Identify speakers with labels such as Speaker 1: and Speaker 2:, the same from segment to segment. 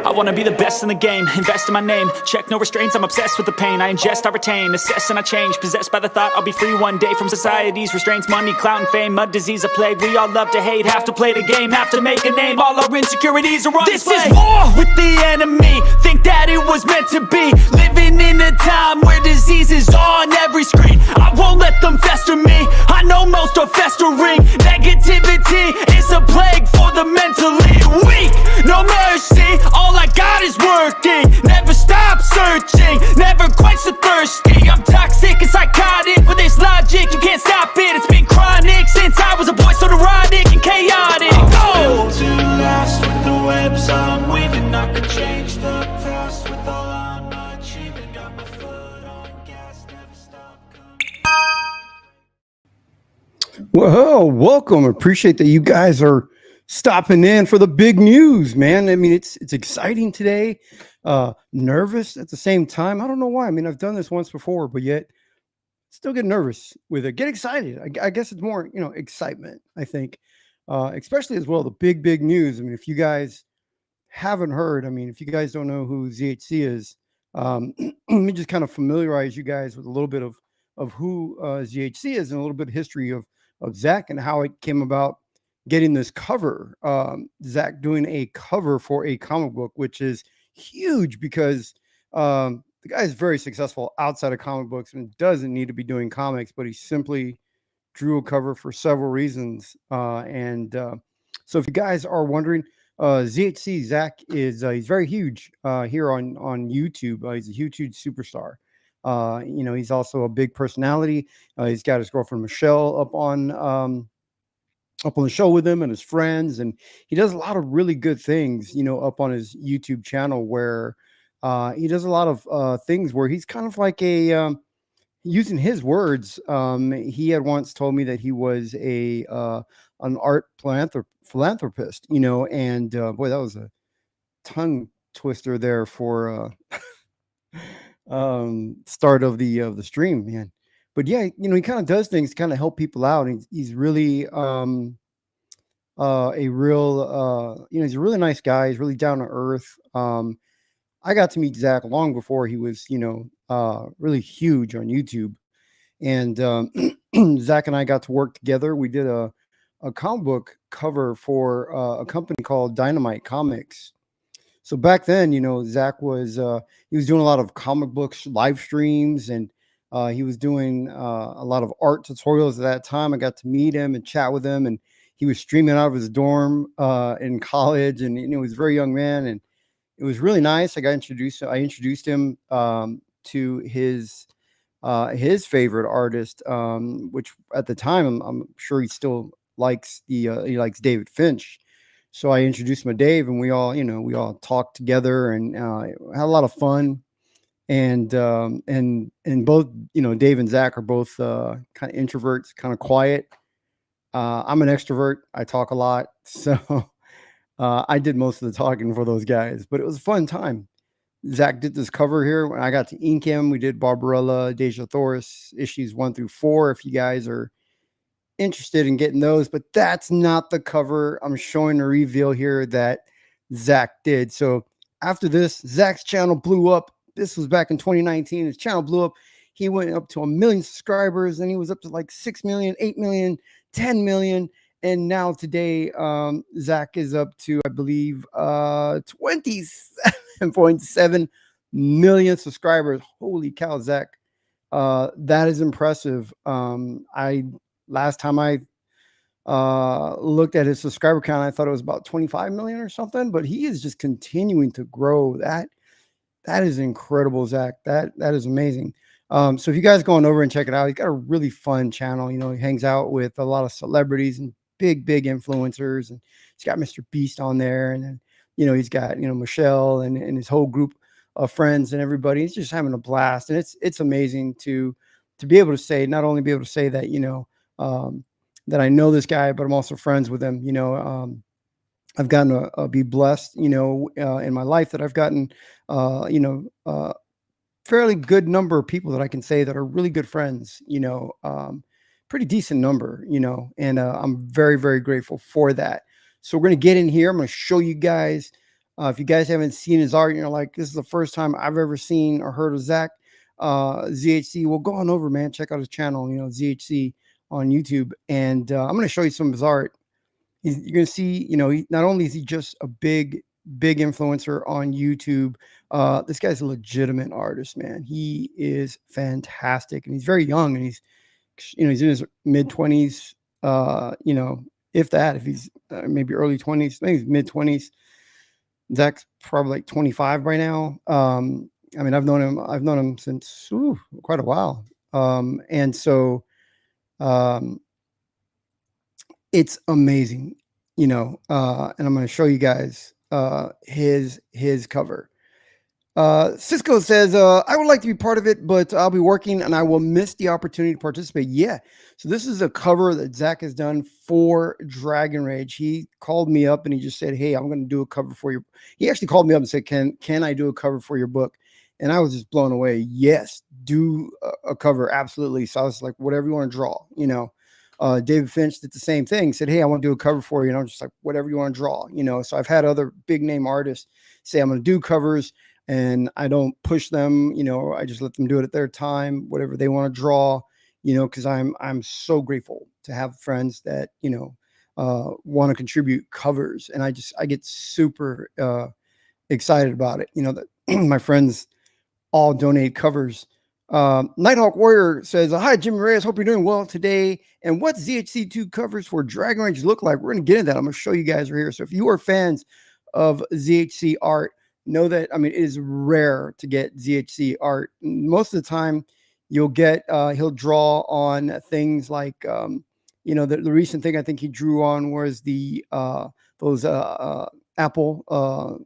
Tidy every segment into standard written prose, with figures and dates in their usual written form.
Speaker 1: I wanna be the best in the game, invest in my name. Check no restraints, I'm obsessed with the pain. I ingest, I retain, assess and I change. Possessed by the thought I'll be free one day from society's restraints. Money, clout and fame, mud, disease, a plague. We all love to hate, have to play the game, have to make a name. All our insecurities are on display. This is war with the enemy, think that it was meant to be. Living in a time where disease is on every screen. I won't let them fester me, I know most are festering. Negativity is a plague for the mentally weak. No mercy, all I got is working. Never stop searching, never quench the thirsty. I'm toxic and psychotic, with this logic you can't stop it. It's been chronic since I was a boy, so neurotic and chaotic.
Speaker 2: I'm built to last with the webs I'm weaving. I could change the past with all I'm achieving. Got my foot on gas, never stop coming.
Speaker 3: Whoa, welcome. Appreciate that you guys are stopping in for the big news, man. I mean, it's exciting today. Nervous at the same time. I don't know why. I mean, I've done this once before, but yet still get nervous with it. Get excited. I guess it's more, excitement, I think. Especially as well, the big news. I mean, if you guys haven't heard, if you guys don't know who ZHC is, let me just kind of familiarize you guys with a little bit of who ZHC is and a little bit of history of Zach and how it came about getting this cover. Zach doing a cover for a comic book, which is huge because the guy is very successful outside of comic books and doesn't need to be doing comics, but he simply drew a cover for several reasons. So if you guys are wondering, ZHC Zach is he's very huge here on YouTube. He's a huge superstar. He's also a big personality. He's got his girlfriend Michelle up on the show with him and his friends, and he does a lot of really good things, up on his YouTube channel where he does a lot of things where he's kind of like a using his words. He had once told me that he was an art philanthropist, and boy, that was a tongue twister there for start of the stream, man. But yeah, he kind of does things to kind of help people out. And he's really he's a really nice guy. He's really down to earth. I got to meet Zach long before he was, really huge on YouTube. And Zach and I got to work together. We did a comic book cover for a company called Dynamite Comics. So back then, Zach was he was doing a lot of comic books live streams, and he was doing a lot of art tutorials at that time. I got to meet him and chat with him, and he was streaming out of his dorm in college, and he was a very young man, and it was really nice. I introduced him to his favorite artist, which at the time I'm sure he still likes he likes David Finch. So I introduced him to Dave, and we all talked together and had a lot of fun. And both, Dave and Zach are both kind of introverts, kind of quiet. I'm an extrovert. I talk a lot. So I did most of the talking for those guys, but it was a fun time. Zach did this cover here when I got to ink him. We did Barbarella, Deja Thoris issues 1 through 4. If you guys are interested in getting those, but that's not the cover. I'm showing a reveal here that Zach did. So after this, Zach's channel blew up. This was back in 2019. His channel blew up. He went up to 1 million subscribers, and he was up to like 6 million, 8 million, 10 million. And now today, Zach is up to, I believe, 27.7 million subscribers. Holy cow, Zach. That is impressive. Last time I looked at his subscriber count, I thought it was about 25 million or something, but he is just continuing to grow. That is incredible, Zach. That is amazing. So if you guys go on over and check it out, he's got a really fun channel. He hangs out with a lot of celebrities and big influencers, and he's got Mr. Beast on there, and then he's got Michelle and his whole group of friends and everybody. He's just having a blast, and it's amazing to be able to say, not only be able to say that that I know this guy, but I'm also friends with him. I've gotten to be blessed, in my life, that I've gotten, fairly good number of people that I can say that are really good friends, pretty decent number, and I'm very, very grateful for that. So we're going to get in here. I'm going to show you guys If you guys haven't seen his art, you're like, this is the first time I've ever seen or heard of Zach ZHC. Well, go on over, man. Check out his channel, ZHC on YouTube. And I'm going to show you some of his art. You're going to see, not only is he just a big influencer on YouTube, this guy's a legitimate artist, man. He is fantastic, and he's very young, and he's in his mid-20s, if he's maybe early 20s, I think he's mid-20s. Zach's probably like 25 by now. I've known him since quite a while. And so it's amazing, and I'm going to show you guys his cover. Cisco says, I would like to be part of it, but I'll be working and I will miss the opportunity to participate. Yeah. So this is a cover that Zach has done for Dragonrage. He called me up and he just said, hey, I'm going to do a cover for you. He actually called me up and said, can I do a cover for your book? And I was just blown away. Yes, do a cover. Absolutely. So I was like, whatever you want to draw, David Finch did the same thing, said, hey, I want to do a cover for you. And I'm just like, whatever you want to draw, So I've had other big name artists say, I'm going to do covers. And I don't push them, I just let them do it at their time, whatever they want to draw, because I'm so grateful to have friends that, want to contribute covers. And I get super excited about it, that my friends all donate covers. Nighthawk Warrior says, hi, Jimmy Reyes. Hope you're doing well today. And what ZHC2 covers for Dragonrage look like? We're going to get into that. I'm going to show you guys right here. So if you are fans of ZHC art, know that, it is rare to get ZHC art. Most of the time you'll get, he'll draw on things like, the recent thing I think he drew on was those Apple,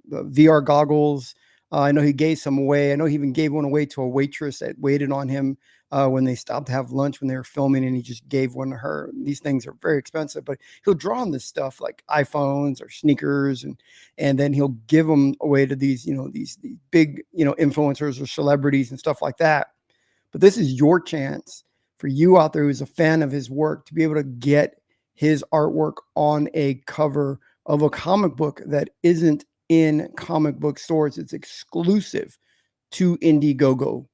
Speaker 3: the VR goggles. I know he gave some away. I know he even gave one away to a waitress that waited on him when they stopped to have lunch when they were filming, and he just gave one to her. These things are very expensive, but he'll draw on this stuff like iPhones or sneakers, and then he'll give them away to these, these big, influencers or celebrities and stuff like that. But this is your chance for you out there who's a fan of his work to be able to get his artwork on a cover of a comic book that isn't in comic book stores. It's exclusive to Indiegogo.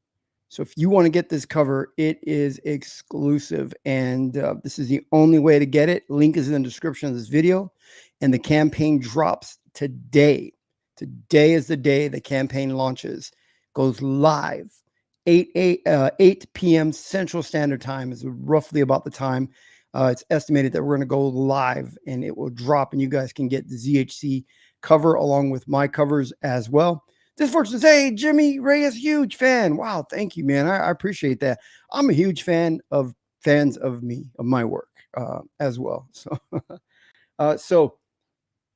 Speaker 3: So if you want to get this cover, it is exclusive, and this is the only way to get it. Link is in the description of this video, and the campaign drops today. Today is the day the campaign launches. Goes live 8 p.m. Central Standard Time is roughly about the time. It's estimated that we're going to go live, and it will drop, and you guys can get the ZHC cover along with my covers as well. This person says, hey, Jimmy Reyes, huge fan. Wow, thank you, man. I appreciate that. I'm a huge fan of fans of me, of my work as well. So, so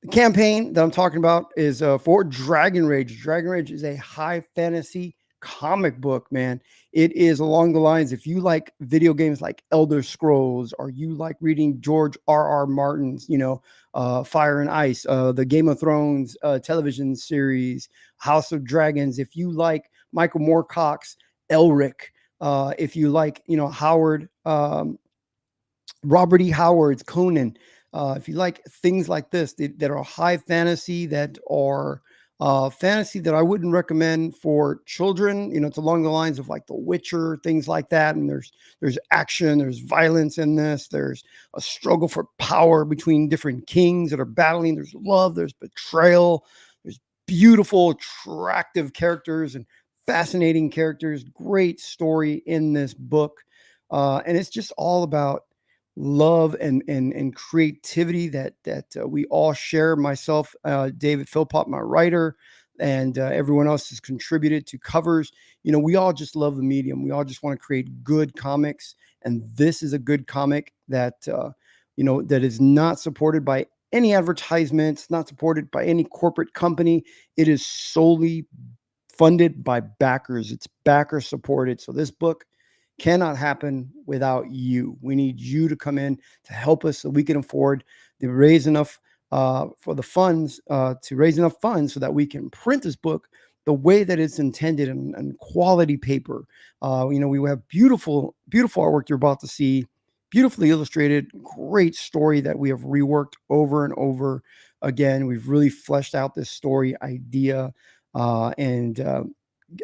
Speaker 3: the campaign that I'm talking about is for Dragonrage. Dragonrage is a high fantasy comic book, man. It is along the lines, if you like video games like Elder Scrolls, or you like reading George R.R. Martin's, Fire and Ice, the Game of Thrones television series, House of Dragons, if you like Michael Moorcock's Elric, if you like, Howard, Robert E. Howard's Conan, if you like things like this that are high fantasy, that are fantasy that I wouldn't recommend for children, it's along the lines of like The Witcher, things like that. And there's action, there's violence in this, there's a struggle for power between different kings that are battling, there's love, there's betrayal, there's beautiful, attractive characters and fascinating characters. Great story in this book. And it's just all about love and creativity that we all share. Myself, David Philpott, my writer, and everyone else has contributed to covers. We all just love the medium. We all just want to create good comics, and this is a good comic that that is not supported by any advertisements, not supported by any corporate company. It is solely funded by backers. It's backer supported. So this book cannot happen without you. We need you to come in to help us so we can afford to raise enough for the funds, to raise enough funds so that we can print this book the way that it's intended, and quality paper. We have beautiful, beautiful artwork you're about to see, beautifully illustrated, great story that we have reworked over and over. again. We've really fleshed out this story idea. And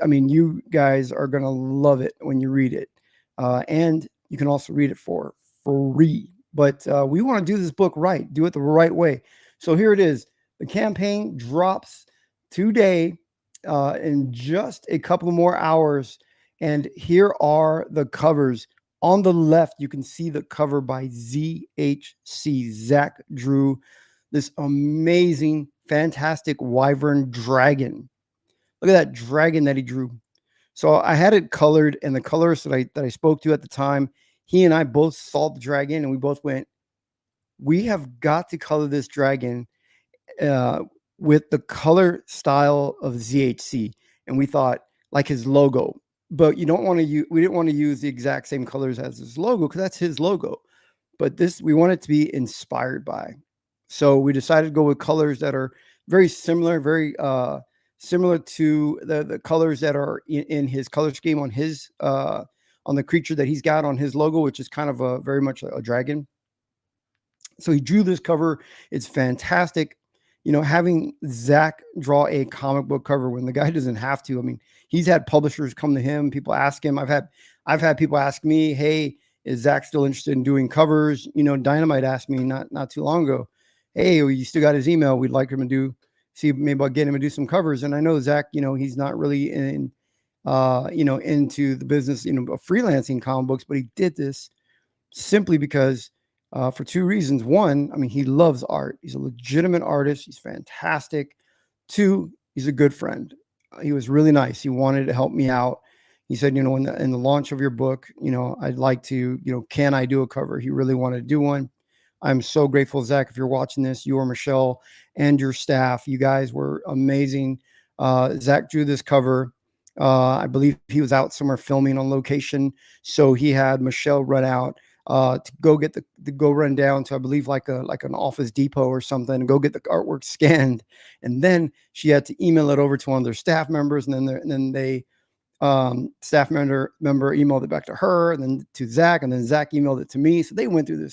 Speaker 3: I mean, you guys are going to love it when you read it. And you can also read it for free. But we want to do this book right, do it the right way. So here it is. The campaign drops today in just a couple more hours. And here are the covers. On the left, you can see the cover by ZHC. Zach drew this amazing, fantastic wyvern dragon. Look at that dragon that he drew. So I had it colored, and the colorist that I spoke to at the time, he and I both saw the dragon, and we both went, we have got to color this dragon with the color style of ZHC. And we thought, like his logo. But you don't want to use, we didn't want to use the exact same colors as his logo because that's his logo. But this, we want it to be inspired by. So we decided to go with colors that are very similar, very similar to the colors that are in his color scheme on his on the creature that he's got on his logo, which is kind of a very much a dragon. So he drew this cover. It's fantastic. You know, having Zach draw a comic book cover when the guy doesn't have to. I mean, he's had publishers come to him. People ask him. I've had people ask me, "Hey, is Zach still interested in doing covers?" You know, Dynamite asked me not too long ago, "Hey, you still got his email? We'd like him to see maybe I'll get him to do some covers." And I know Zach, you know, he's not really in, you know, into the business, you know, of freelancing comic books, but he did this simply because. For two reasons. One, I mean, he loves art. He's a legitimate artist. He's fantastic. Two, he's a good friend. He was really nice. He wanted to help me out. He said, you know, in the launch of your book, you know, I'd like to, you know, can I do a cover? He really wanted to do one. I'm so grateful, Zach, if you're watching this, you or Michelle and your staff, you guys were amazing. Zach drew this cover. I believe he was out somewhere filming on location. So he had Michelle run out to go run down to, I believe, like an Office Depot or something, and go get the artwork scanned. And then she had to email it over to one of their staff members. And then they staff member emailed it back to her, and then to Zach, and then Zach emailed it to me. So they went through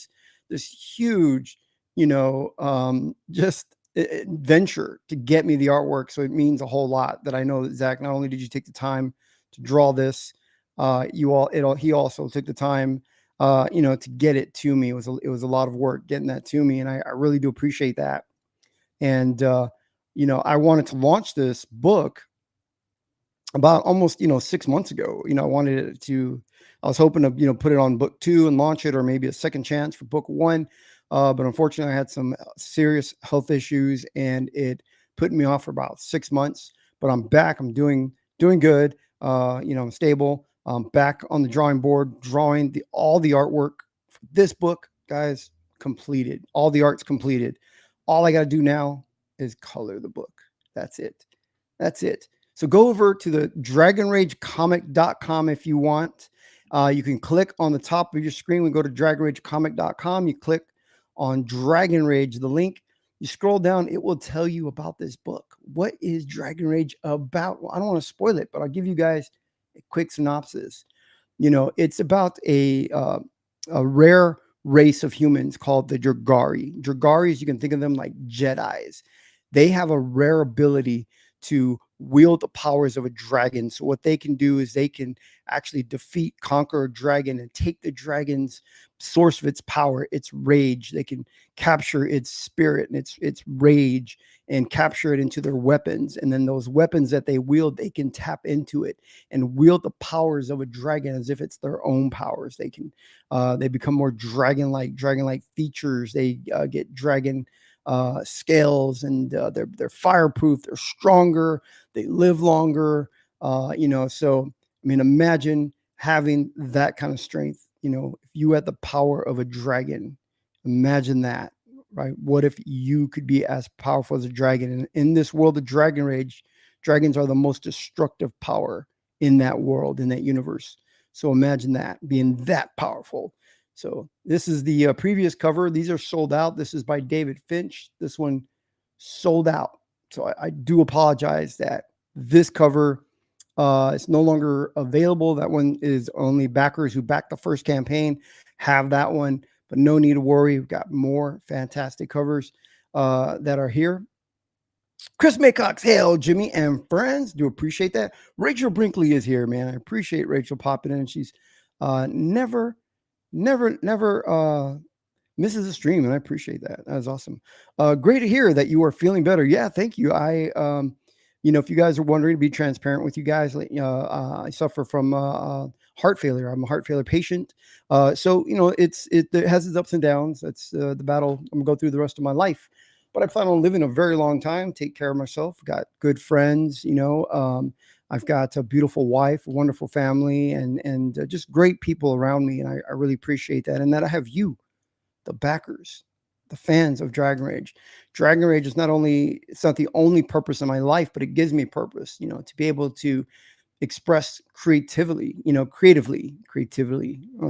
Speaker 3: this huge, you know, just adventure to get me the artwork. So it means a whole lot that I know that Zach, not only did you take the time to draw this, he also took the time, you know, to get it to me. It was a lot of work getting that to me. And I really do appreciate that. And, you know, I wanted to launch this book about almost, you know, 6 months ago. You know, I was hoping to, you know, put it on book 2 and launch it, or maybe a second chance for book 1. But unfortunately I had some serious health issues and it put me off for about 6 months, but I'm back. I'm doing good. You know, I'm stable. Back on the drawing board, drawing all the artwork for this book, guys, completed. All the art's completed. All I got to do now is color the book. That's it. So go over to the dragonragecomic.com if you want. You can click on the top of your screen. We go to dragonragecomic.com. You click on Dragon Rage, the link. You scroll down, it will tell you about this book. What is Dragon Rage about? Well, I don't want to spoil it, but I'll give you guys a quick synopsis. You know, it's about a rare race of humans called the Dragari. Dragaris, you can think of them like Jedis. They have a rare ability to wield the powers of a dragon. So what they can do is they can actually conquer a dragon and take the dragon's source of its power, its rage. They can capture its spirit and its rage and capture it into their weapons. And then those weapons that they wield, they can tap into it and wield the powers of a dragon as if it's their own powers. They can, they become more dragon-like features. They get dragon scales, and they're fireproof. They're stronger. They live longer. You know, so I mean, imagine having that kind of strength. You know, if you had the power of a dragon, imagine that, right? What if you could be as powerful as a dragon? And in this world of Dragon Rage, dragons are the most destructive power in that world, in that universe. So imagine that, being that powerful. So this is the previous cover. These are sold out. This is by David Finch. This one sold out. So I do apologize that this cover is no longer available. That one is only backers who backed the first campaign have that one, but no need to worry. We've got more fantastic covers. that are here. Chris Maycox, hail, Jimmy and friends. Do appreciate that. Rachel Brinkley is here, man. I appreciate Rachel popping in. She's never misses a stream, and I appreciate that. That was awesome. Great to hear that you are feeling better. Yeah, thank you. If you guys are wondering, to be transparent with you guys, I suffer from heart failure. I'm a heart failure patient. So it has its ups and downs. That's the battle I'm gonna go through the rest of my life. But I plan on living a very long time, take care of myself. Got good friends, I've got a beautiful wife, a wonderful family, and just great people around me. And I really appreciate that. And that I have you, the backers, the fans of Dragonrage. Dragonrage is it's not the only purpose in my life, but it gives me purpose, to be able to express creatively. Oh,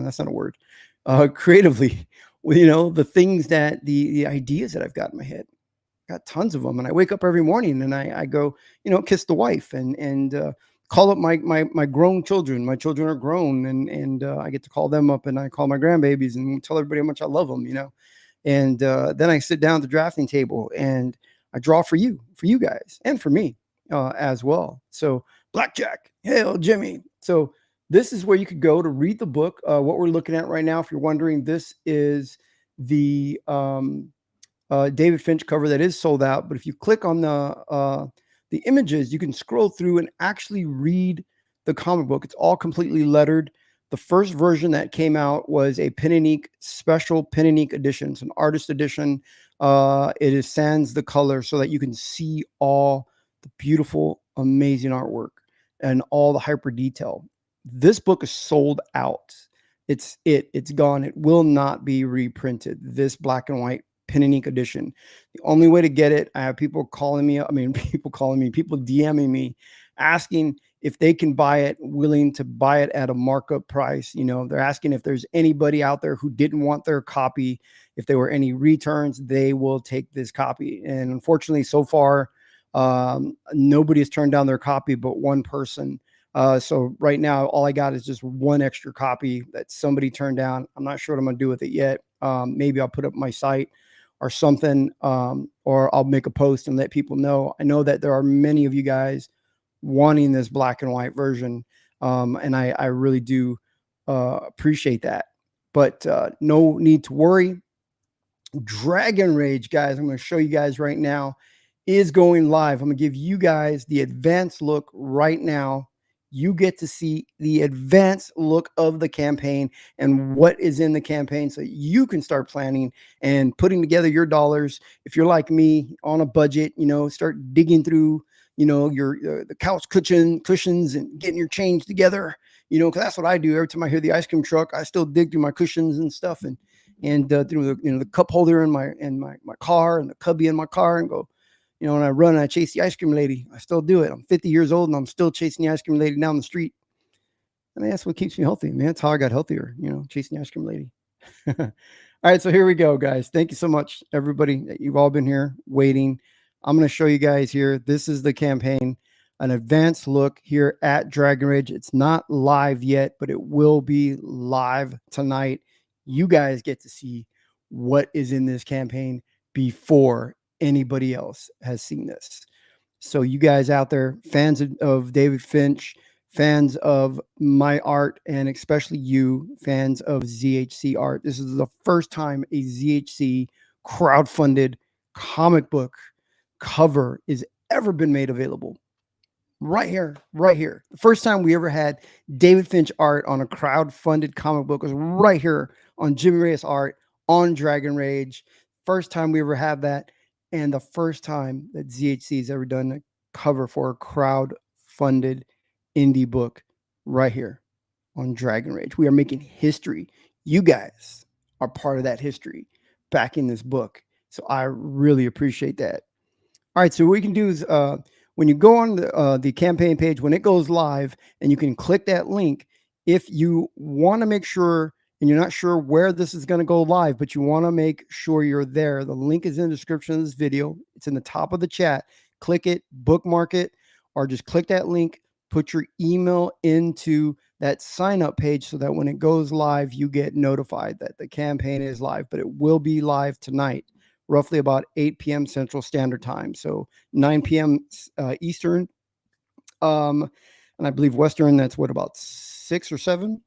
Speaker 3: that's not a word. Creatively, the things that the ideas that I've got in my head. Got tons of them, and I wake up every morning and I go, kiss the wife and call up my grown children. My children are grown, and I get to call them up, and I call my grandbabies and tell everybody how much I love them, And then I sit down at the drafting table and I draw for you guys, and for me as well. So Blackjack, hail Jimmy. So this is where you could go to read the book. What we're looking at right now, if you're wondering, this is the David Finch cover that is sold out. But if you click on the images, you can scroll through and actually read the comic book. It's all completely lettered. The first version that came out was a pen and ink special pen and ink edition. It's an artist edition. It is sans the color so that you can see all the beautiful, amazing artwork and all the hyper detail. This book is sold out. It's gone. It will not be reprinted. This black and white pen and ink edition. The only way to get it, I have people DMing me, asking if they can buy it, willing to buy it at a markup price. They're asking if there's anybody out there who didn't want their copy. If there were any returns, they will take this copy. And unfortunately, so far, nobody has turned down their copy but one person. So right now, all I got is just one extra copy that somebody turned down. I'm not sure what I'm going to do with it yet. Maybe I'll put up my site or something, or I'll make a post and let people know. I know that there are many of you guys wanting this black and white version, and I really do appreciate that. But no need to worry. Dragonrage, guys, I'm going to show you guys right now, is going live. I'm going to give you guys the advanced look right now. You get to see the advanced look of the campaign and what is in the campaign, so you can start planning and putting together your dollars. If you're like me, on a budget, start digging through, the couch cushions and getting your change together, because that's what I do. Every time I hear the ice cream truck, I still dig through my cushions and stuff and through the cup holder in my car and the cubby in my car, and go, when I run and I chase the ice cream lady. I still do it. I'm 50 years old and I'm still chasing the ice cream lady down the street. I mean, that's what keeps me healthy, man. That's how I got healthier, chasing the ice cream lady. All right, so here we go, guys. Thank you so much, everybody, that you've all been here waiting. I'm going to show you guys here. This is the campaign, an advanced look here at Dragonrage. It's not live yet, but it will be live tonight. You guys get to see what is in this campaign before anybody else has seen this. So you guys out there, fans of David Finch, fans of my art, and especially you, fans of ZHC art, this is the first time a ZHC crowdfunded comic book cover is ever been made available. Right here. The first time we ever had David Finch art on a crowdfunded comic book was right here on Jimmy Reyes art on Dragonrage. First time we ever had that. And the first time that ZHC has ever done a cover for a crowd-funded indie book right here on Dragonrage. We are making history. You guys are part of that history backing this book. So I really appreciate that. All right, so what we can do is when you go on the campaign page, when it goes live, and you can click that link, if you want to make sure and you're not sure where this is going to go live, but you want to make sure you're there, the link is in the description of this video. It's in the top of the chat. Click it, bookmark it, or just click that link, put your email into that sign up page so that when it goes live, you get notified that the campaign is live. But it will be live tonight roughly about 8 p.m. Central Standard Time. So 9 p.m. Eastern. And I believe Western, that's what, about 6 or 7?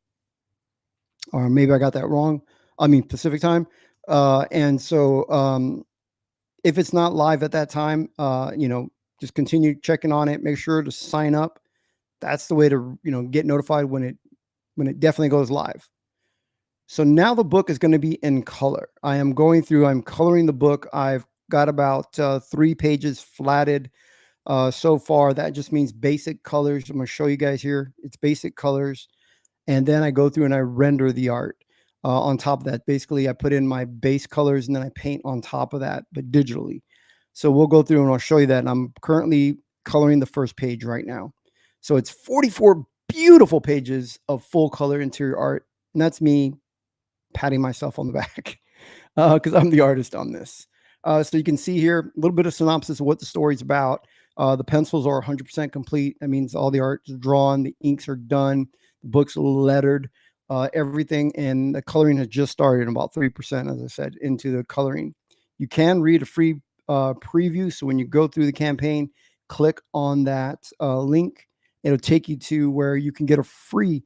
Speaker 3: Or maybe I got that wrong. I mean, Pacific time. And so if it's not live at that time, just continue checking on it. Make sure to sign up. That's the way to, get notified when it definitely goes live. So now the book is going to be in color. I'm coloring the book. I've got about 3 pages flatted so far. That just means basic colors. I'm going to show you guys here. It's basic colors. And then I go through and I render the art on top of that. Basically, I put in my base colors and then I paint on top of that, but digitally. So we'll go through and I'll show you that. And I'm currently coloring the first page right now. So it's 44 beautiful pages of full color interior art. And that's me patting myself on the back because I'm the artist on this. So you can see here a little bit of synopsis of what the story's about. The pencils are 100% complete. That means all the art is drawn, the inks are done, the book's lettered, everything, and the coloring has just started, about 3%, as I said, into the coloring. You can read a free preview. So when you go through the campaign, click on that link. It'll take you to where you can get a free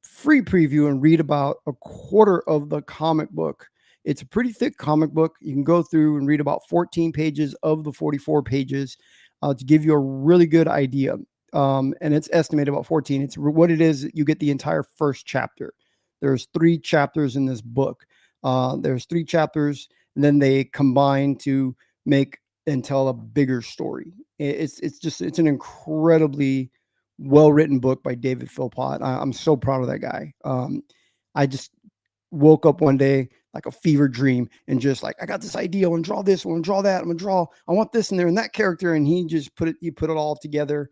Speaker 3: preview and read about a quarter of the comic book. It's a pretty thick comic book. You can go through and read about 14 pages of the 44 pages to give you a really good idea. And it's estimated about 14. It's what it is. You get the entire first chapter. There's 3 chapters in this book. There's 3 chapters, and then they combine to make and tell a bigger story. It's an incredibly well-written book by David Philpott. I'm so proud of that guy. I just woke up one day like a fever dream and just like, I got this idea. I want to draw this. I want to draw that. I want this in there and that character. And he just put it all together,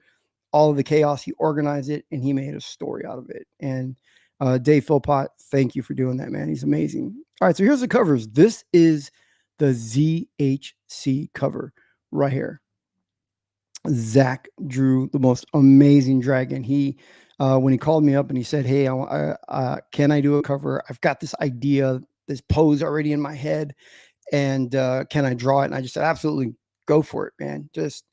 Speaker 3: all of the chaos. He organized it and he made a story out of it. And Dave Philpott, thank you for doing that, man. He's amazing. All right. So here's the covers. This is the ZHC cover right here. Zach drew the most amazing dragon. He, when he called me up and he said, "Hey, can I do a cover? I've got this idea, this pose already in my head, and can I draw it?" And I just said, "Absolutely, go for it, man. Just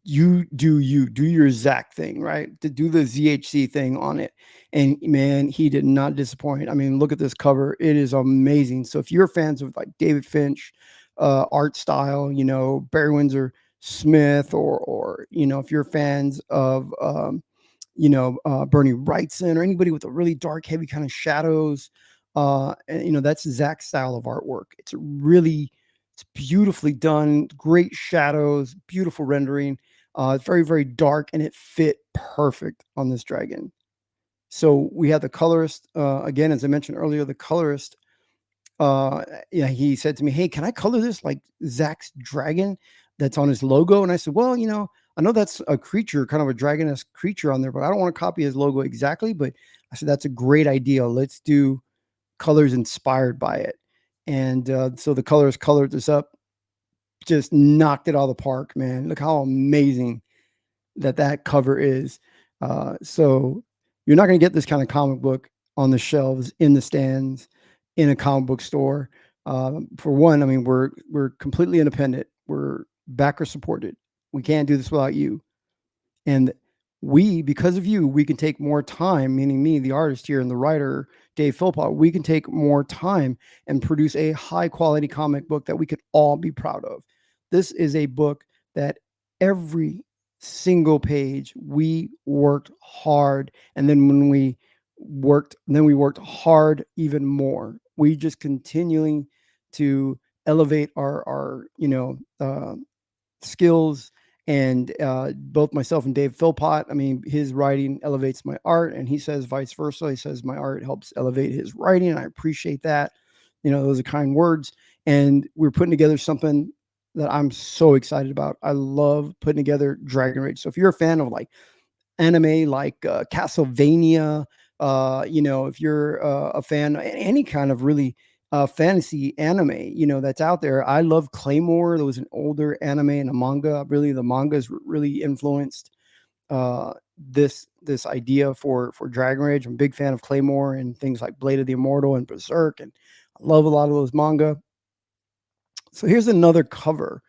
Speaker 3: do your Zach thing, right? To do the ZHC thing on it." And man, he did not disappoint. I mean, look at this cover; it is amazing. So if you're fans of like David Finch art style, Barry Windsor Smith, or if you're fans of Bernie Wrightson, or anybody with a really dark, heavy kind of shadows, and that's Zach's style of artwork. It's beautifully done, great shadows, beautiful rendering. It's very, very dark, and it fit perfect on this dragon. So we have the colorist again, as I mentioned earlier. The colorist, he said to me, "Hey, can I color this like Zach's dragon that's on his logo?" And I said, "Well, I know that's a creature, kind of a dragon-esque creature on there, but I don't want to copy his logo exactly." But I said, "That's a great idea. Let's do colors inspired by it." And so the colorist colored this up, just knocked it out of the park, man. Look how amazing that cover is. So you're not going to get this kind of comic book on the shelves, in the stands, in a comic book store. For one, I mean, we're completely independent. We're backer supported. We can't do this without you. And because of you, we can take more time, meaning me, the artist here, and the writer, Dave Philpott, we can take more time and produce a high quality comic book that we could all be proud of. This is a book that every single page we worked hard. And then when we worked hard even more. We just continuing to elevate our skills. And both myself and Dave Philpott, I mean, his writing elevates my art, and he says vice versa. He says my art helps elevate his writing, and I appreciate that. Those are kind words. And we're putting together something that I'm so excited about. I love putting together Dragonrage. So if you're a fan of like anime, like Castlevania, if you're a fan of any kind of really fantasy anime, that's out there. I love Claymore. There was an older anime and a manga. Really, the manga has really influenced this idea for Dragonrage. I'm a big fan of Claymore and things like Blade of the Immortal and Berserk, and I love a lot of those manga. So here's another cover,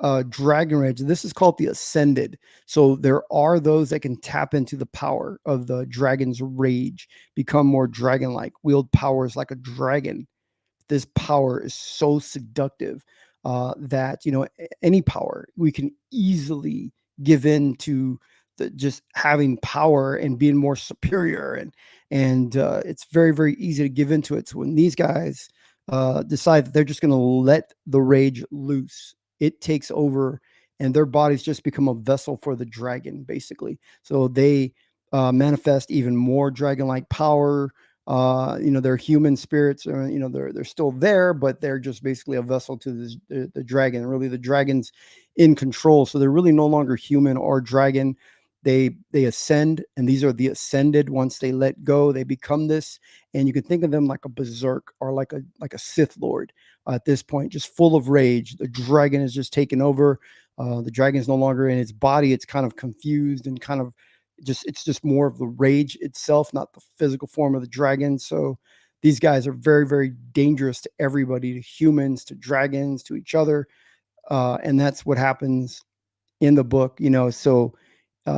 Speaker 3: Dragonrage. This is called the Ascended. So there are those that can tap into the power of the dragon's rage, become more dragon-like, wield powers like a dragon. This power is so seductive that, you know, any power we can easily give in to just having power and being more superior, and it's very, very easy to give into it. So when these guys decide that they're just going to let the rage loose, it takes over, and their bodies just become a vessel for the dragon, basically. So they manifest even more dragon-like power. You know, their human spirits are, you know, they're still there, but they're just basically a vessel to this, the dragon. Really, the dragon's in control, so they're really no longer human or dragon. They ascend, and these are the ascended. Once they let go, they become this, and you can think of them like a berserk or like a Sith Lord at this point, just full of rage. The dragon is just taken over. The dragon is no longer in its body; it's kind of confused and kind of it's just more of the rage itself, not the physical form of the dragon. So these guys are very, very dangerous to everybody, to humans, to dragons, to each other, and that's what happens in the book. You know, so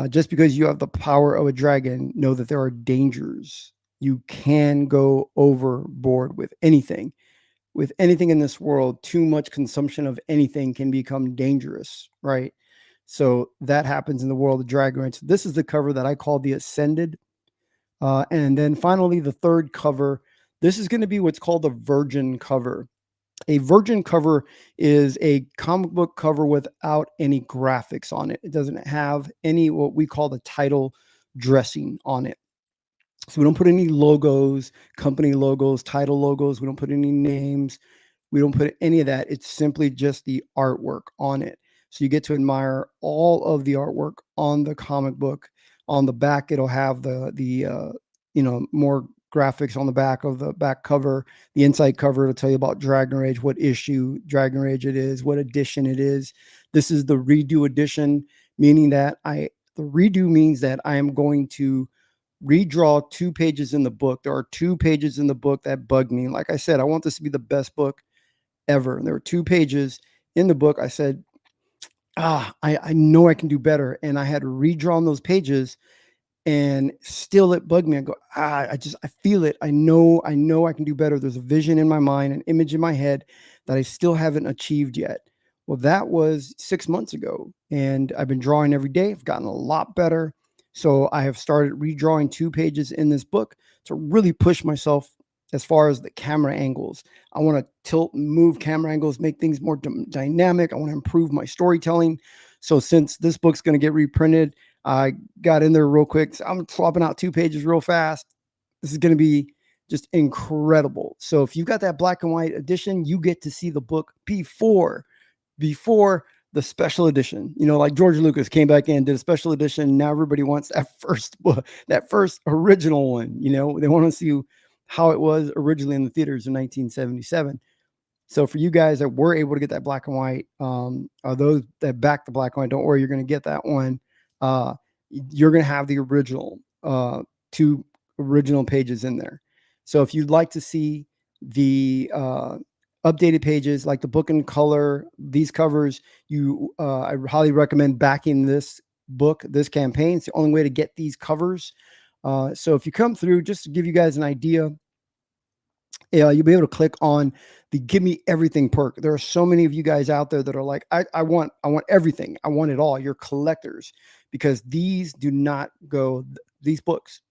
Speaker 3: just because you have the power of a dragon, know that there are dangers. You can go overboard with anything. With anything in this world, too much consumption of anything can become dangerous, right? So that happens in the world of Dragonrage. This is the cover that I call the Ascended. And then finally, the third cover. This is going to be what's called a virgin cover. A virgin cover is a comic book cover without any graphics on it. It doesn't have any what we call the title dressing on it. So we don't put any logos, company logos, title logos. We don't put any names. We don't put any of that. It's simply just the artwork on it. So you get to admire all of the artwork on the comic book. On the back, it'll have the you know, more graphics on the back of the back cover. The inside cover will tell you about Dragonrage, what issue Dragonrage it is, what edition it is. This is the redo edition, meaning that the redo means that I am going to redraw 2 pages in the book. There are 2 pages in the book that bug me. Like I said, I want this to be the best book ever. And there were 2 pages in the book. I said, I know I can do better. And I had redrawn those pages, and still it bugged me. I go, I feel it. I know I can do better. There's a vision in my mind, an image in my head that I still haven't achieved yet. Well, that was 6 months ago, and I've been drawing every day. I've gotten a lot better. So I have started redrawing 2 pages in this book to really push myself as far as the camera angles. I want to tilt and move camera angles, make things more dynamic. I want to improve my storytelling. So since this book's going to get reprinted, I got in there real quick. So I'm swapping out 2 pages real fast. This is going to be just incredible. So if you've got that black and white edition, you get to see the book before the special edition. You know, like George Lucas came back in, did a special edition. Now everybody wants that first book, that first original one. You know, they want to see how it was originally in the theaters in 1977. So for you guys that were able to get that black and white, or those that back the black and white, don't worry, you're going to get that one. You're going to have the original, 2 original pages in there. So if you'd like to see the updated pages, like the book in color, these covers, I highly recommend backing this book, this campaign. It's the only way to get these covers. So if you come through, just to give you guys an idea, you'll be able to click on the Give Me Everything perk. There are so many of you guys out there that are like, I want everything. I want it all. You're collectors, because these do not go, these books,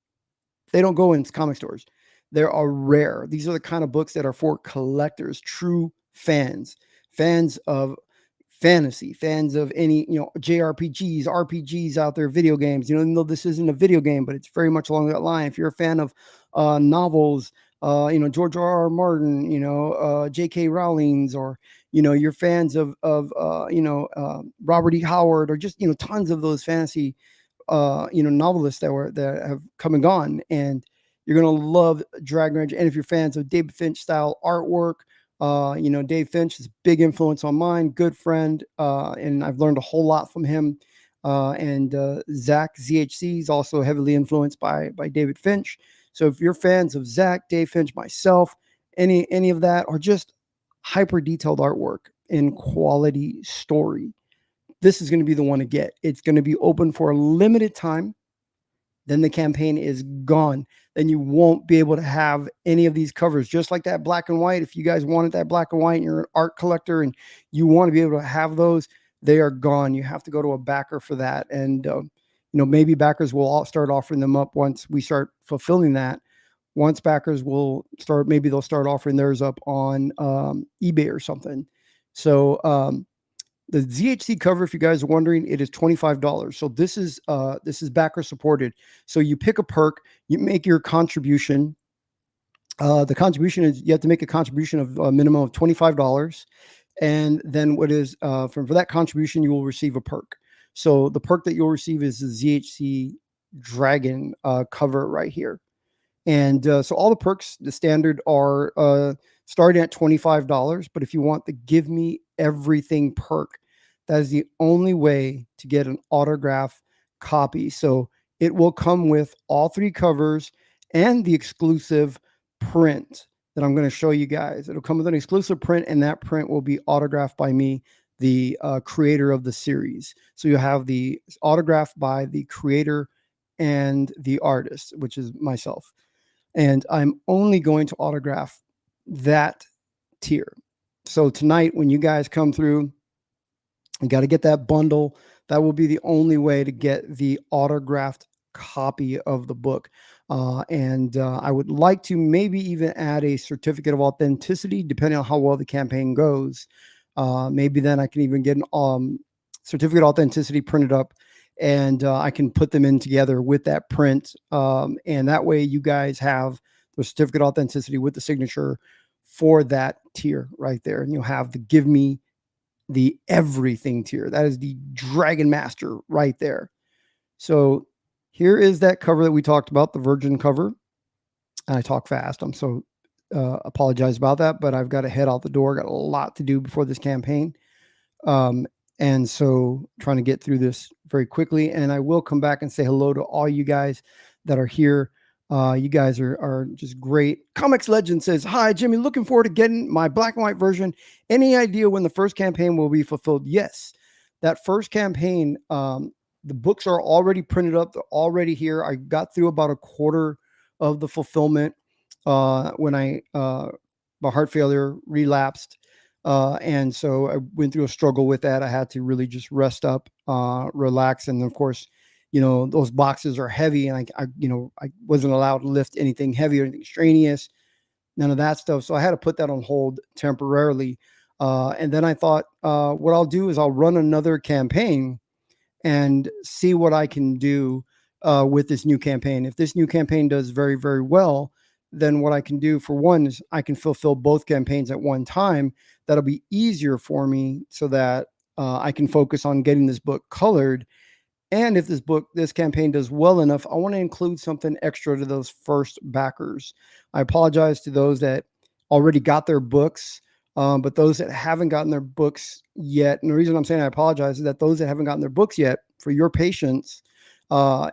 Speaker 3: they don't go in comic stores. They are rare. These are the kind of books that are for collectors, true fans of fantasy, fans of any, you know, JRPGs, RPGs out there, video games. You know, no, this isn't a video game, but it's very much along that line. If you're a fan of novels, you know, George R.R. Martin, you know, J.K. Rowling's, or, you know, you're fans of you know, Robert E. Howard, or just, you know, tons of those fantasy, you know, novelists that have come and gone, and you're going to love Dragonrage. And if you're fans of David Finch style artwork, you know, Dave Finch is a big influence on mine, good friend, and I've learned a whole lot from him. And Zach, ZHC, is also heavily influenced by David Finch. So if you're fans of Zach, Dave Finch, myself, any of that, or just hyper detailed artwork, in quality story, this is going to be the one to get. It's going to be open for a limited time. Then the campaign is gone. Then you won't be able to have any of these covers, just like that black and white. If you guys wanted that black and white and you're an art collector and you want to be able to have those, they are gone. You have to go to a backer for that. And, maybe backers will all start offering them up once we start fulfilling that. Once backers will start, maybe they'll start offering theirs up on eBay or something. So the ZHC cover, if you guys are wondering, it is $25. So this is backer supported. So you pick a perk, you make your contribution. The contribution is, you have to make a contribution of a minimum of $25. And then for that contribution, you will receive a perk. So the perk that you'll receive is the ZHC Dragon cover right here. And so all the perks, the standard, are starting at $25. But if you want the Give Me Everything perk, that is the only way to get an autograph copy. So it will come with all 3 covers and the exclusive print that I'm going to show you guys. It'll come with an exclusive print, and that print will be autographed by me, the creator of the series. So you have the autograph by the creator and the artist, which is myself. And I'm only going to autograph that tier. So tonight, when you guys come through, you got to get that bundle. That will be the only way to get the autographed copy of the book. And I would like to maybe even add a certificate of authenticity, depending on how well the campaign goes. Maybe then I can even get an certificate of authenticity printed up, and I can put them in together with that print. And that way you guys have the certificate of authenticity with the signature for that tier right there. And you'll have the Give Me the Everything tier. That is the Dragon Master right there. So here is that cover that we talked about, the Virgin cover. I talk fast. I'm so apologize about that, but I've got to head out the door. Got a lot to do before this campaign. And so trying to get through this very quickly. And I will come back and say hello to all you guys that are here. You guys are just great. Comics Legend says, "Hi, Jimmy. Looking forward to getting my black and white version. Any idea when the first campaign will be fulfilled?" Yes, that first campaign, the books are already printed up. They're already here. I got through about a quarter of the fulfillment when my heart failure relapsed. And so I went through a struggle with that. I had to really just rest up, relax. And of course, those boxes are heavy, and I wasn't allowed to lift anything heavy or anything extraneous, none of that stuff. So I had to put that on hold temporarily. And then I thought, what I'll do is I'll run another campaign and see what I can do with this new campaign. If this new campaign does very, very well, then what I can do, for one, is I can fulfill both campaigns at one time. That'll be easier for me, so that I can focus on getting this book colored. And if this campaign does well enough, I want to include something extra to those first backers. I apologize to those that already got their books, but those that haven't gotten their books yet, and the reason I'm saying I apologize is that those that haven't gotten their books yet, for your patience,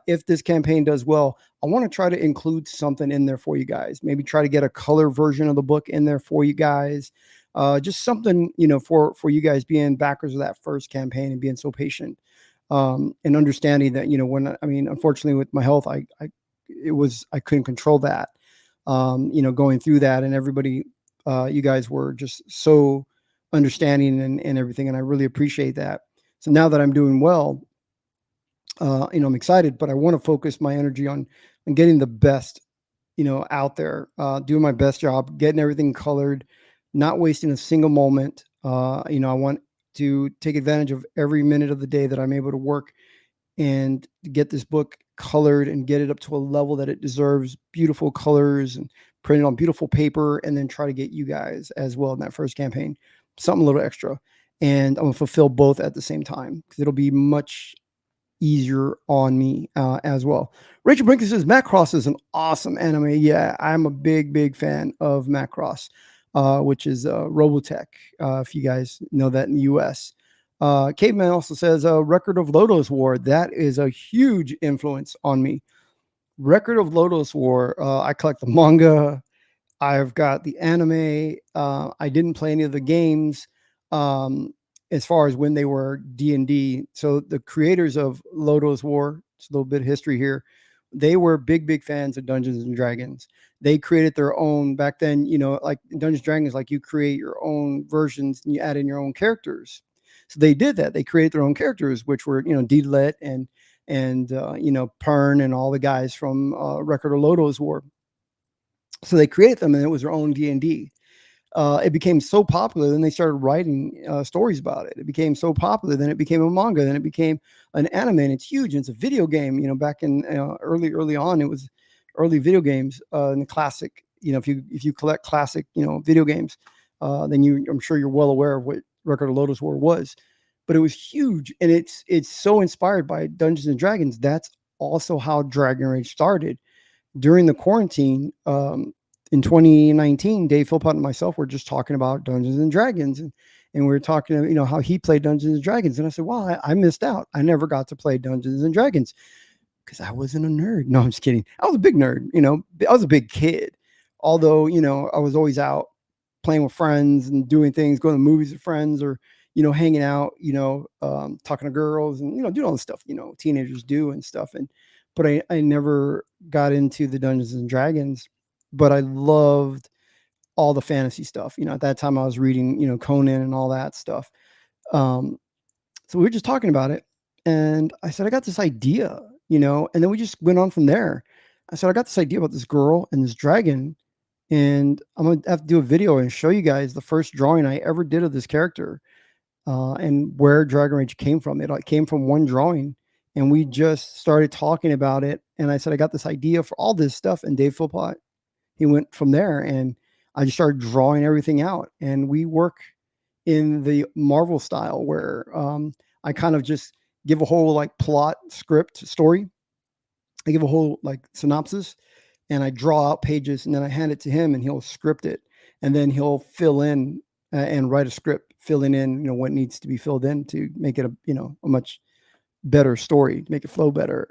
Speaker 3: if this campaign does well, I want to try to include something in there for you guys. Maybe try to get a color version of the book in there for you guys. Just something, for you guys being backers of that first campaign and being so patient. And understanding that, unfortunately with my health, I couldn't control that, going through that, and everybody, you guys were just so understanding and everything. And I really appreciate that. So now that I'm doing well, I'm excited, but I want to focus my energy on getting the best, out there, doing my best job, getting everything colored, not wasting a single moment. I want to take advantage of every minute of the day that I'm able to work and get this book colored and get it up to a level that it deserves, beautiful colors and printed on beautiful paper, and then try to get you guys as well in that first campaign, something a little extra. And I'm going to fulfill both at the same time, because it'll be much easier on me as well. Rachel Brinker says, Macross is an awesome anime. Yeah, I'm a big fan of Macross. Which is Robotech, if you guys know that in the US. Caveman also says, Record of Lodoss War. That is a huge influence on me. Record of Lodoss War. I collect the manga. I've got the anime. I didn't play any of the games. um, as far as when they were D&D. So the creators of Lodo's War, it's a little bit of history here. They were big fans of Dungeons and Dragons. They created their own back then, like in Dungeons and Dragons, like you create your own versions and you add in your own characters. So they did that. They created their own characters, which were, Deedlet and Pern and all the guys from Record of Lodo's War. So they created them, and it was their own D&D. It became so popular, then they started writing stories about it. It became so popular, then it became a manga, then it became an anime, and it's huge. And it's a video game. Back in early on, it was early video games in the classic. If you collect classic, video games, then I'm sure you're well aware of what Record of Lodoss War was. But it was huge, and it's so inspired by Dungeons and Dragons. That's also how Dragonrage started. During the quarantine, in 2019, Dave Philpott and myself were just talking about Dungeons and Dragons, and we were talking, how he played Dungeons and Dragons. And I said, "Wow, I missed out. I never got to play Dungeons and Dragons because I wasn't a nerd." No, I'm just kidding. I was a big nerd. I was a big kid. Although, I was always out playing with friends and doing things, going to movies with friends, or hanging out, talking to girls, and doing all the stuff teenagers do and stuff. But I never got into the Dungeons and Dragons. But I loved all the fantasy stuff. At that time I was reading, Conan and all that stuff. So we were just talking about it, and I said, I got this idea, and then we just went on from there. I said, I got this idea about this girl and this dragon, and I'm going to have to do a video and show you guys the first drawing I ever did of this character, and where Dragonrage came from. It came from one drawing, and we just started talking about it. And I said, I got this idea for all this stuff. And Dave Philpott, he went from there, and I just started drawing everything out. And we work in the Marvel style where I kind of just give a whole like plot, script, story. I give a whole like synopsis, and I draw out pages, and then I hand it to him, and he'll script it, and then he'll fill in and write a script, filling in what needs to be filled in to make it a much better story, make it flow better.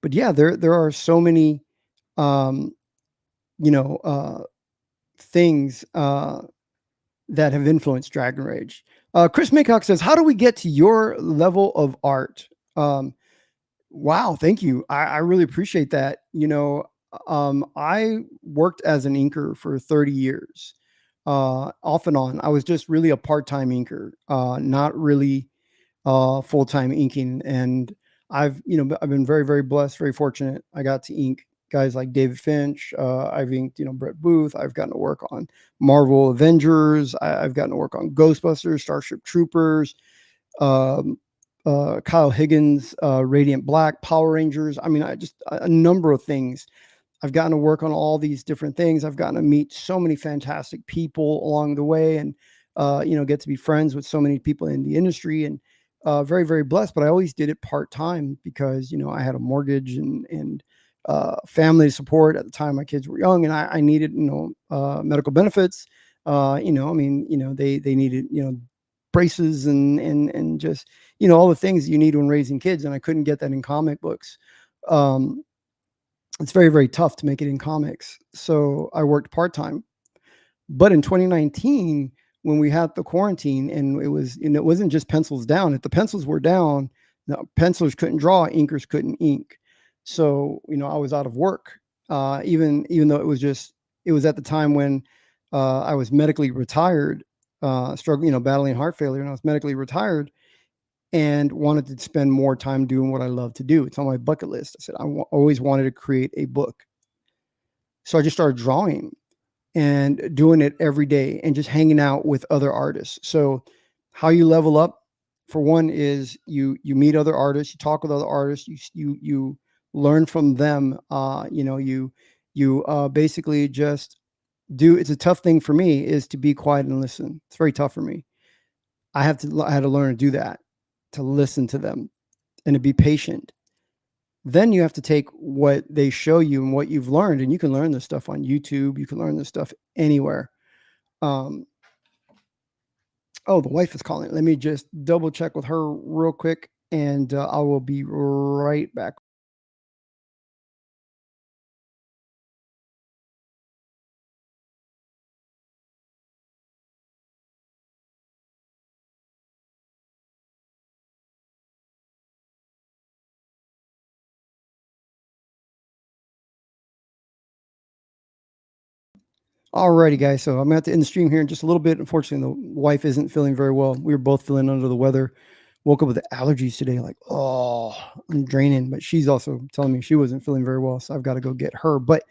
Speaker 3: But yeah, there are so many things that have influenced Dragonrage. Chris Maycock says, how do we get to your level of art? Wow, thank you. I really appreciate that. I worked as an inker for 30 years, off and on. I was just really a part-time inker, not really full-time inking. And I've been very, very blessed, very fortunate. I got to ink guys like David Finch. I've inked, Brett Booth. I've gotten to work on Marvel Avengers. I've gotten to work on Ghostbusters, Starship Troopers, Kyle Higgins, Radiant Black, Power Rangers. I mean, a number of things. I've gotten to work on all these different things. I've gotten to meet so many fantastic people along the way, and get to be friends with so many people in the industry, and very, very blessed. But I always did it part-time because, I had a mortgage and family support at the time. My kids were young, and I needed, medical benefits. They needed, braces and just, all the things you need when raising kids. And I couldn't get that in comic books. It's very, very tough to make it in comics. So I worked part-time. But in 2019, when we had the quarantine, and it wasn't just pencils down. If the pencils were down, the pencilers couldn't draw, inkers couldn't ink. So, I was out of work, even though it was at the time when I was medically retired, struggling, battling heart failure, and I was medically retired and wanted to spend more time doing what I love to do. It's on my bucket list. I said, always wanted to create a book. So I just started drawing and doing it every day and just hanging out with other artists. So how you level up, for one, is you meet other artists, you talk with other artists, you learn from them. You basically just do. It's a tough thing for me is to be quiet and listen. It's very tough for me. I had to learn to do that, to listen to them and to be patient. Then you have to take what they show you and what you've learned, and you can learn this stuff on YouTube. You can learn this stuff anywhere. Oh, the wife is calling. Let me just double check with her real quick, and I will be right back. Alrighty, guys. So I'm going to have to end the stream here in just a little bit. Unfortunately, the wife isn't feeling very well. We were both feeling under the weather. Woke up with allergies today. Like, oh, I'm draining. But she's also telling me she wasn't feeling very well. So I've got to go get her. But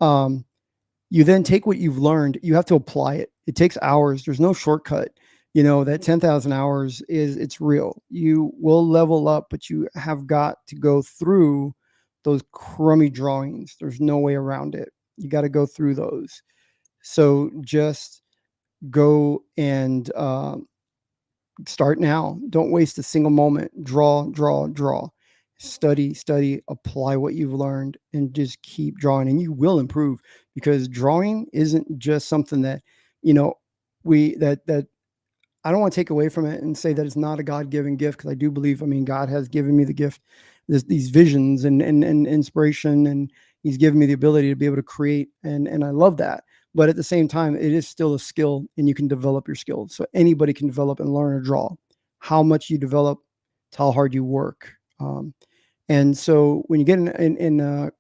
Speaker 3: you then take what you've learned. You have to apply it. It takes hours. There's no shortcut. You know, that 10,000 hours it's real. You will level up, but you have got to go through those crummy drawings. There's no way around it. You got to go through those. So just go and start now. Don't waste a single moment. Draw, draw, draw. Study, study, apply what you've learned, and just keep drawing. And you will improve, because drawing isn't just something that, you know, that I don't want to take away from it and say that it's not a God-given gift, because I do believe, I mean, God has given me the gift, these visions and inspiration, and he's given me the ability to be able to create. And I love that. But at the same time, it is still a skill, and you can develop your skills. So anybody can develop and learn to draw. How much you develop, it's how hard you work. And so when you get in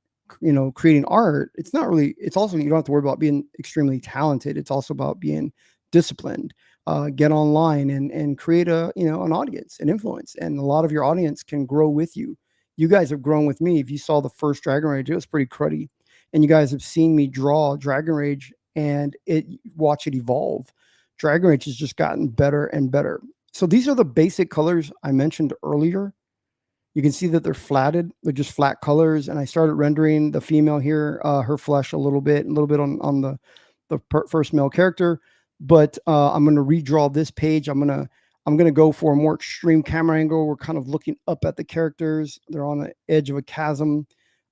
Speaker 3: you know, creating art, it's not really, it's also, you don't have to worry about being extremely talented. It's also about being disciplined. Get online and create a, you know, an audience, an influence. And a lot of your audience can grow with you. You guys have grown with me. If you saw the first Dragonrage, it was pretty cruddy. And you guys have seen me draw Dragonrage and watch it evolve. Dragonrage has just gotten better and better. So these are the basic colors I mentioned earlier. You can see that they're flatted. They're just flat colors. And I started rendering the female here, her flesh a little bit on the first male character. But I'm going to redraw this page. I'm going to go for a more extreme camera angle. We're kind of looking up at the characters. They're on the edge of a chasm.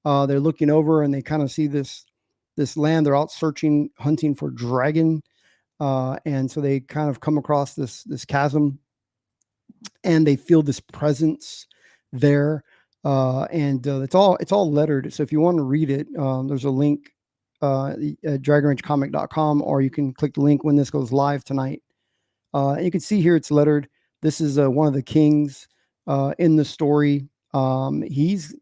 Speaker 3: They're looking over, and they kind of see this land. They're out searching, hunting for dragon. And so they kind of come across this chasm, and they feel this presence there. And it's all lettered. So if you want to read it, there's a link, dragonragecomic.com, or you can click the link when this goes live tonight. And you can see here it's lettered. This is one of the kings in the story. He's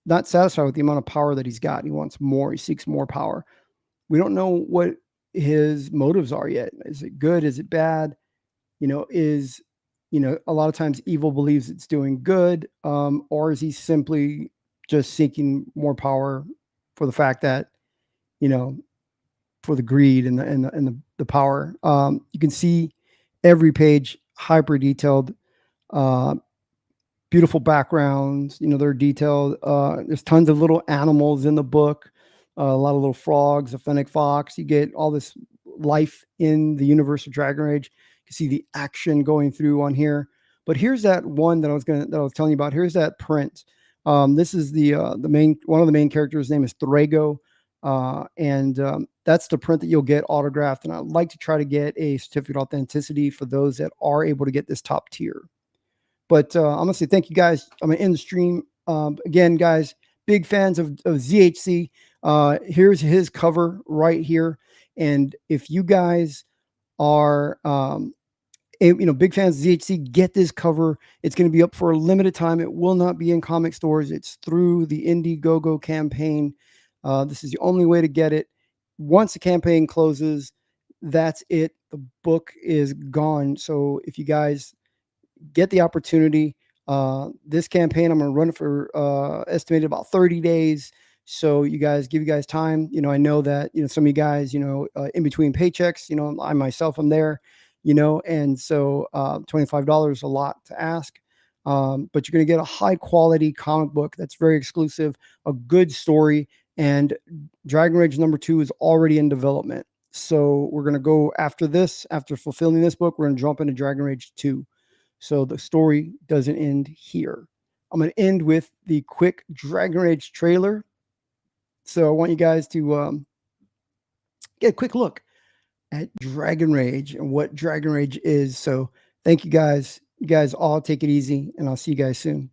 Speaker 3: not satisfied with the amount of power that he's got. He wants more. He seeks more power. We don't know what his motives are yet. Is it good? Is it bad? You know, a lot of times evil believes it's doing good, or is he simply just seeking more power for the fact that, you know, for the greed and the power. You can see every page hyper detailed, beautiful backgrounds. You know, they're detailed. There's tons of little animals in the book, a lot of little frogs, a fennec fox. You get all this life in the universe of Dragonrage. You can see the action going through on here. But here's that one that I was telling you about. Here's that print. This is one of the main characters. His name is Thrago. And that's the print that you'll get autographed. And I'd like to try to get a certificate of authenticity for those that are able to get this top tier. But I'm going to say thank you, guys. I'm going to end the stream. Again, guys, big fans of ZHC. Here's his cover right here. And if you guys are, big fans of ZHC, get this cover. It's going to be up for a limited time. It will not be in comic stores. It's through the Indiegogo campaign. This is the only way to get it. Once the campaign closes, that's it. The book is gone. So if you guys get the opportunity, this campaign, I'm going to run it for estimated about 30 days. So give you guys time. You know, I know that, you know, some of you guys, you know, in between paychecks, you know, I myself, I'm there, you know, and so $25 is a lot to ask. But you're going to get a high quality comic book that's very exclusive, a good story. And Dragonrage #2 is already in development. So we're going to go after this, after fulfilling this book, we're going to jump into Dragonrage 2. So the story doesn't end here. I'm going to end with the quick Dragonrage trailer. So I want you guys to get a quick look at Dragonrage and what Dragonrage is. So thank you guys. You guys all take it easy, and I'll see you guys soon.